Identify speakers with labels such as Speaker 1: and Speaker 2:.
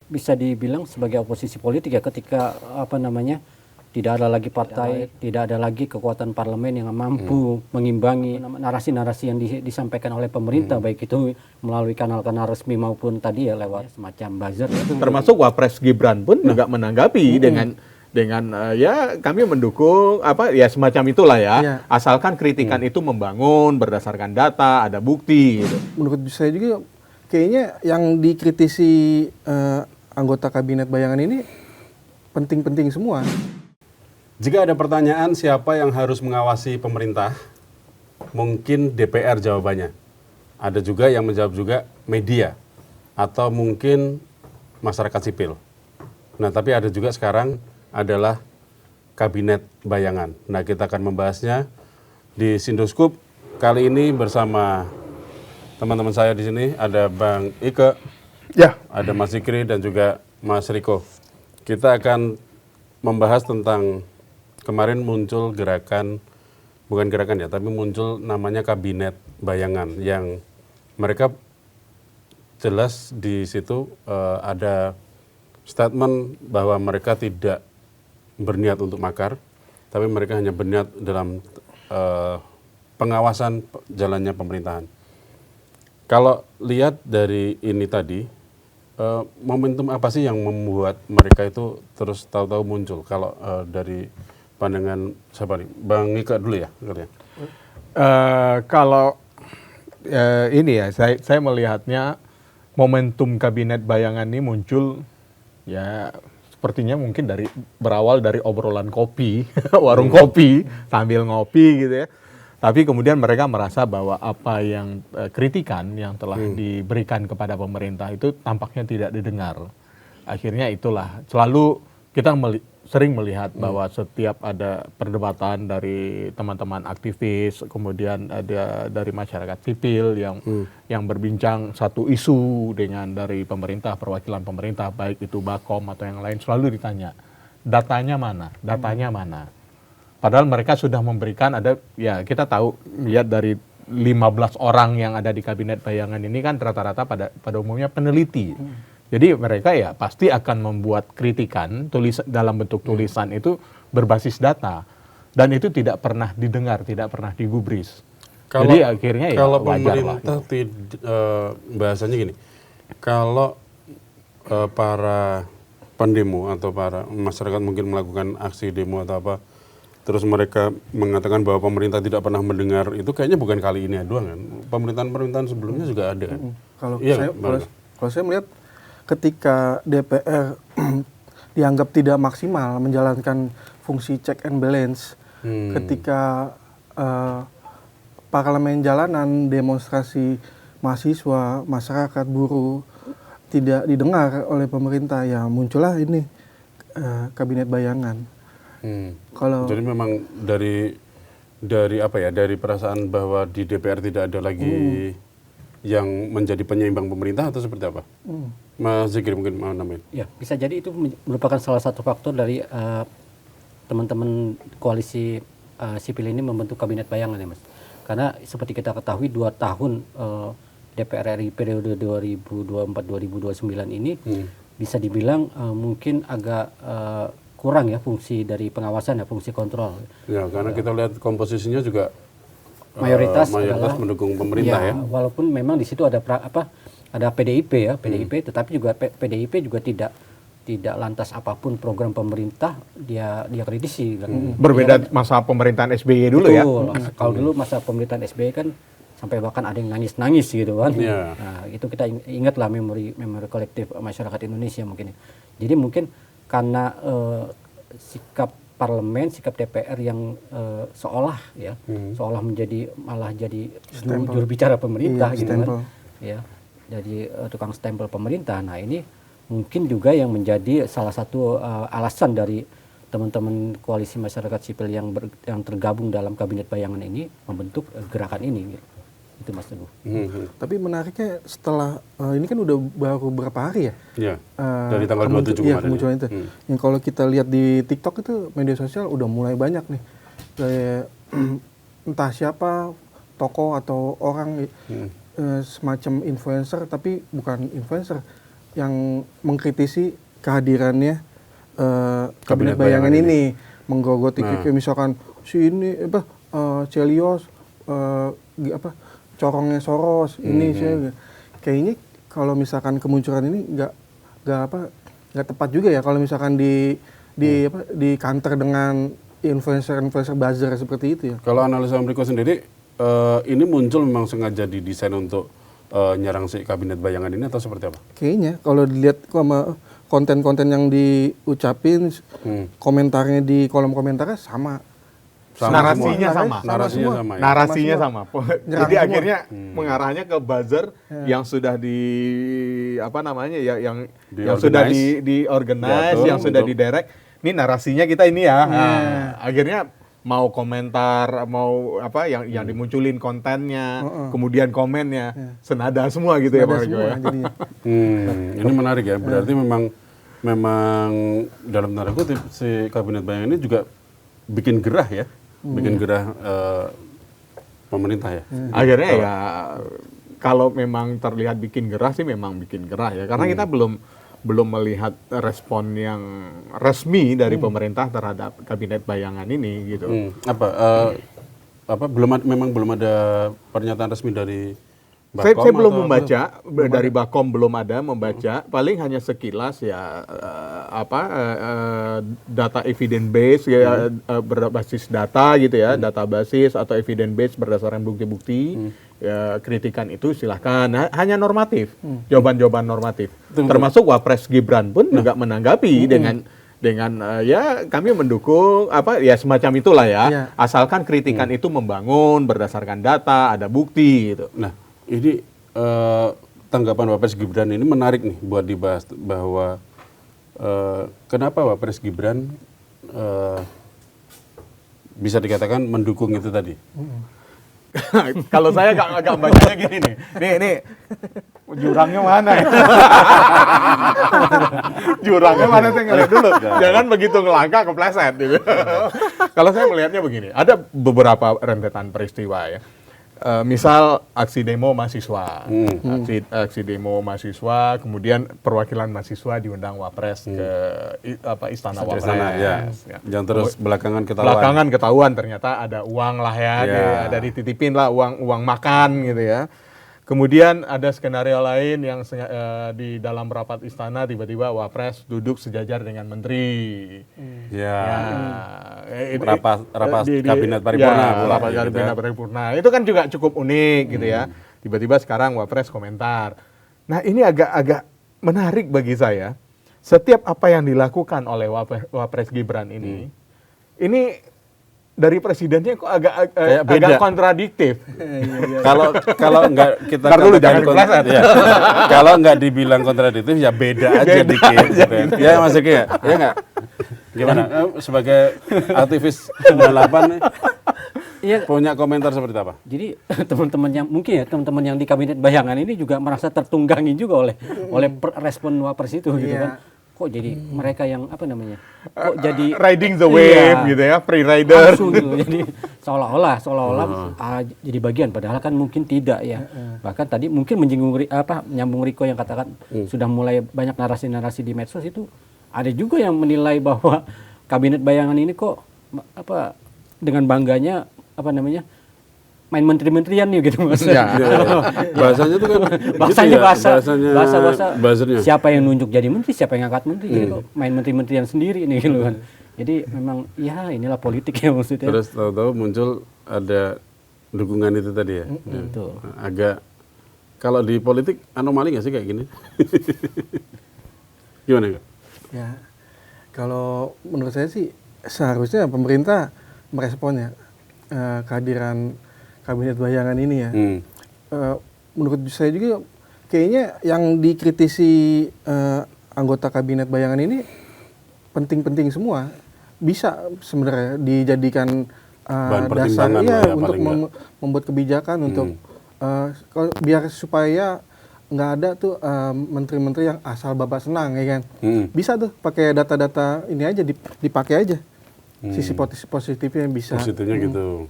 Speaker 1: bisa dibilang sebagai oposisi politik ya, ketika tidak ada lagi partai, tidak ada lagi kekuatan parlemen yang mampu mengimbangi narasi-narasi yang disampaikan oleh pemerintah, baik itu melalui kanal-kanal resmi maupun tadi ya lewat semacam buzzer.
Speaker 2: Termasuk Wapres Gibran pun juga menanggapi dengan ya kami mendukung ya semacam itulah ya. Asalkan kritikan itu membangun berdasarkan data, ada bukti gitu.
Speaker 3: Menurut saya juga kayaknya yang dikritisi anggota kabinet bayangan ini penting-penting semua.
Speaker 4: Jika ada pertanyaan siapa yang harus mengawasi pemerintah, mungkin DPR jawabannya. Ada juga yang menjawab juga media, atau mungkin masyarakat sipil. Nah, tapi ada juga sekarang adalah kabinet bayangan. Nah, kita akan membahasnya di Sindoscoop kali ini bersama teman-teman saya di sini. Ada Bang Ike, ada Mas Zikri, dan juga Mas Riko. Kita akan membahas tentang kemarin muncul bukan gerakan ya, tapi muncul namanya kabinet bayangan yang mereka jelas di situ ada statement bahwa mereka tidak berniat untuk makar, tapi mereka hanya berniat dalam pengawasan jalannya pemerintahan. Kalau lihat dari ini tadi, momentum apa sih yang membuat mereka itu terus tahu-tahu muncul? Kalau dari pandangan siapa nih? Bang Ika dulu ya.
Speaker 2: Kalau ini ya, saya melihatnya momentum kabinet bayangan ini muncul ya sepertinya mungkin berawal dari obrolan kopi, warung kopi, sambil ngopi gitu ya. Tapi kemudian mereka merasa bahwa apa yang kritikan yang telah diberikan kepada pemerintah itu tampaknya tidak didengar. Akhirnya itulah selalu kita sering melihat bahwa setiap ada perdebatan dari teman-teman aktivis, kemudian ada dari masyarakat sipil yang berbincang satu isu dengan dari pemerintah, perwakilan pemerintah, baik itu Bakom atau yang lain, selalu ditanya, datanya mana? Datanya mana? Padahal mereka sudah memberikan ya kita tahu, lihat dari 15 orang yang ada di kabinet bayangan ini kan rata-rata pada umumnya peneliti. Jadi mereka ya pasti akan membuat kritikan dalam bentuk tulisan itu berbasis data, dan itu tidak pernah didengar, tidak pernah digubris. Jadi akhirnya ya
Speaker 4: kalau
Speaker 2: wajar
Speaker 4: pemerintah
Speaker 2: lah.
Speaker 4: Bahasanya gini, kalau para pendemo atau para masyarakat mungkin melakukan aksi demo atau apa, terus mereka mengatakan bahwa pemerintah tidak pernah mendengar, itu kayaknya bukan kali ini doang kan. Pemerintahan sebelumnya juga ada kan.
Speaker 3: Kalau saya melihat ketika DPR dianggap tidak maksimal menjalankan fungsi check and balance, ketika parlemen jalanan, demonstrasi mahasiswa, masyarakat, buruh tidak didengar oleh pemerintah, ya muncullah ini kabinet bayangan.
Speaker 4: Jadi memang dari apa ya, dari perasaan bahwa di DPR tidak ada lagi yang menjadi penyeimbang pemerintah, atau seperti apa? Mas Zikri mungkin mau nambahin.
Speaker 1: Ya, bisa jadi itu merupakan salah satu faktor dari teman-teman koalisi sipil ini membentuk kabinet bayangan ya Mas. Karena seperti kita ketahui 2 tahun DPR RI periode 2024-2029 ini bisa dibilang mungkin agak kurang ya fungsi dari pengawasan ya, fungsi kontrol.
Speaker 4: Ya, karena kita lihat komposisinya juga
Speaker 1: mayoritas
Speaker 4: mendukung pemerintah ya.
Speaker 1: Walaupun memang di situ ada ada PDIP ya, tetapi juga PDIP juga tidak lantas apapun program pemerintah dia kritisi.
Speaker 2: Berbeda masa pemerintahan SBY dulu ya.
Speaker 1: Kalau dulu masa pemerintahan SBY kan sampai bahkan ada yang nangis gitu kan. Nah, itu kita ingatlah memori kolektif masyarakat Indonesia mungkin. Jadi mungkin karena sikap parlemen, sikap DPR yang seolah malah jadi juru bicara pemerintah gitu kan. Ya. Jadi tukang stempel pemerintah. Nah, ini mungkin juga yang menjadi salah satu alasan dari teman-teman koalisi masyarakat sipil yang tergabung dalam kabinet bayangan ini membentuk gerakan ini. Itu Mas Teguh.
Speaker 3: Tapi menariknya setelah ini kan udah baru beberapa hari ya.
Speaker 4: Iya. Dari tanggal 27 kemarin.
Speaker 3: Kemunculan itu. Yang kalau kita lihat di TikTok itu media sosial udah mulai banyak nih. Kayak entah siapa tokoh atau orang semacam influencer, tapi bukan influencer, yang mengkritisi kehadirannya kabinet
Speaker 4: Kabinet
Speaker 3: bayangan
Speaker 4: bayangan
Speaker 3: ini, menggerogoti kayak misalkan si ini Celios corongnya Soros ini kayaknya kalau misalkan kemunculan ini nggak tepat juga ya kalau misalkan di counter dengan influencer buzzer seperti itu ya.
Speaker 4: Kalau analisa Om Riko sendiri, ini muncul memang sengaja didesain untuk nyerang si kabinet bayangan ini atau seperti apa?
Speaker 3: Kayaknya kalau dilihat sama konten-konten yang diucapin, komentarnya di kolom komentarnya sama.
Speaker 2: Narasinya sama.
Speaker 4: Narasinya sama ya?
Speaker 2: Narasinya sama. Jadi
Speaker 3: semua.
Speaker 2: akhirnya mengarahnya ke buzzer yang sudah yang sudah diorganize,
Speaker 4: Diatur
Speaker 2: yang sudah
Speaker 4: untuk-
Speaker 2: didirect. Ini narasinya kita ini ya. Nah, akhirnya mau komentar, mau yang dimunculin kontennya, kemudian komennya senada semua gitu ya
Speaker 3: Ada
Speaker 2: Pak Riko
Speaker 3: semua
Speaker 2: ya.
Speaker 3: jadinya.
Speaker 4: Ini menarik ya. Berarti memang dalam tanda kutip si kabinet bayangan ini juga bikin gerah ya, bikin gerah pemerintah ya.
Speaker 2: Akhirnya ya kalau memang terlihat bikin gerah sih memang bikin gerah ya, karena kita belum melihat respon yang resmi dari pemerintah terhadap kabinet bayangan ini gitu.
Speaker 4: Memang belum ada pernyataan resmi dari
Speaker 2: Saya
Speaker 4: Bakom
Speaker 2: belum
Speaker 4: atau-
Speaker 2: membaca dari Bakom, belum ada membaca, paling hanya sekilas ya data evidence base ya, berbasis data gitu ya, data basis atau evidence base berdasarkan bukti-bukti. Ya, kritikan itu silahkan, hanya normatif, jawaban-jawaban normatif. Termasuk Wapres Gibran pun juga menanggapi dengan ya kami mendukung ya semacam itulah ya,
Speaker 3: Iya.
Speaker 2: asalkan kritikan itu membangun berdasarkan data, ada bukti gitu.
Speaker 4: Nah, ini tanggapan Wapres Gibran ini menarik nih buat dibahas bahwa kenapa Wapres Gibran bisa dikatakan mendukung itu tadi.
Speaker 2: Kalau saya agak bacanya gini nih. Nih, jurangnya mana ya? Jurangnya mana saya ngeliat dulu. Jangan begitu ngelangkah kepleset gitu. Kalau saya melihatnya begini, ada beberapa rentetan peristiwa ya. Misal aksi demo mahasiswa, aksi demo mahasiswa, kemudian perwakilan mahasiswa diundang Wapres ke Istana Wapres.
Speaker 4: Ya. Yang terus belakangan ketahuan.
Speaker 2: Belakangan ketahuan ternyata ada uang lah ya,
Speaker 4: Ya.
Speaker 2: ada dititipin lah uang makan gitu ya. Kemudian ada skenario lain yang di dalam rapat istana tiba-tiba Wapres duduk sejajar dengan menteri.
Speaker 4: Ya.
Speaker 2: Rapat
Speaker 4: kabinet paripurna pula,
Speaker 2: rapat
Speaker 4: gitu
Speaker 2: kabinet
Speaker 4: ya.
Speaker 2: paripurna. Itu kan juga cukup unik gitu ya. Tiba-tiba sekarang Wapres komentar. Nah, ini agak menarik bagi saya. Setiap apa yang dilakukan oleh Wapres Gibran ini dari presidennya kok
Speaker 4: Kayak beda.
Speaker 2: agak kontradiktif.
Speaker 4: Kalau nggak kita
Speaker 2: Ntar dulu,
Speaker 4: katakan
Speaker 2: jangan kepleset.
Speaker 4: ya. Kalau nggak dibilang kontradiktif ya beda aja dikit. Gitu ya. Ya Mas Eki ya, ya nggak? Gimana? Sebagai aktivis 98 nih,
Speaker 1: Iya.
Speaker 4: punya komentar seperti apa?
Speaker 1: Jadi teman-teman yang di kabinet bayangan ini juga merasa tertunggangi juga oleh respon Wapres itu gitu kan. Kok jadi mereka yang kok jadi
Speaker 2: Riding the wave gitu ya, free rider.
Speaker 1: langsung gitu. Jadi seolah-olah jadi bagian padahal kan mungkin tidak ya. Bahkan tadi mungkin nyambung Riko yang katakan sudah mulai banyak narasi-narasi di medsos itu, ada juga yang menilai bahwa kabinet bayangan ini kok dengan bangganya main menteri-menterian nih gitu Mas.
Speaker 2: Ya.
Speaker 4: Bahasanya tuh kan
Speaker 1: Bahasanya
Speaker 4: gitu ya,
Speaker 1: bahasa
Speaker 4: buzzernya.
Speaker 1: siapa yang nunjuk jadi menteri, siapa yang ngangkat menteri, jadi kok main menteri-menterian sendiri nih gitu kan. Jadi memang ya inilah politik ya maksudnya.
Speaker 4: Terus tahu-tahu muncul ada dukungan itu tadi ya.
Speaker 1: Betul.
Speaker 4: Agak kalau di politik anomali nggak sih kayak gini? Gimana Kak?
Speaker 3: Ya, kalau menurut saya sih seharusnya pemerintah meresponnya kehadiran kabinet bayangan ini ya. Menurut saya juga kayaknya yang dikritisi anggota kabinet bayangan ini penting-penting semua. Bisa sebenarnya dijadikan
Speaker 4: Bahan
Speaker 3: dasar
Speaker 4: pertimbangan lah ya,
Speaker 3: untuk
Speaker 4: paling nggak.
Speaker 3: membuat kebijakan untuk biar supaya nggak ada tuh menteri-menteri yang asal bapak senang ya kan. Bisa tuh pakai data-data ini aja dipakai aja. Sisi positifnya bisa.
Speaker 4: Positifnya gitu.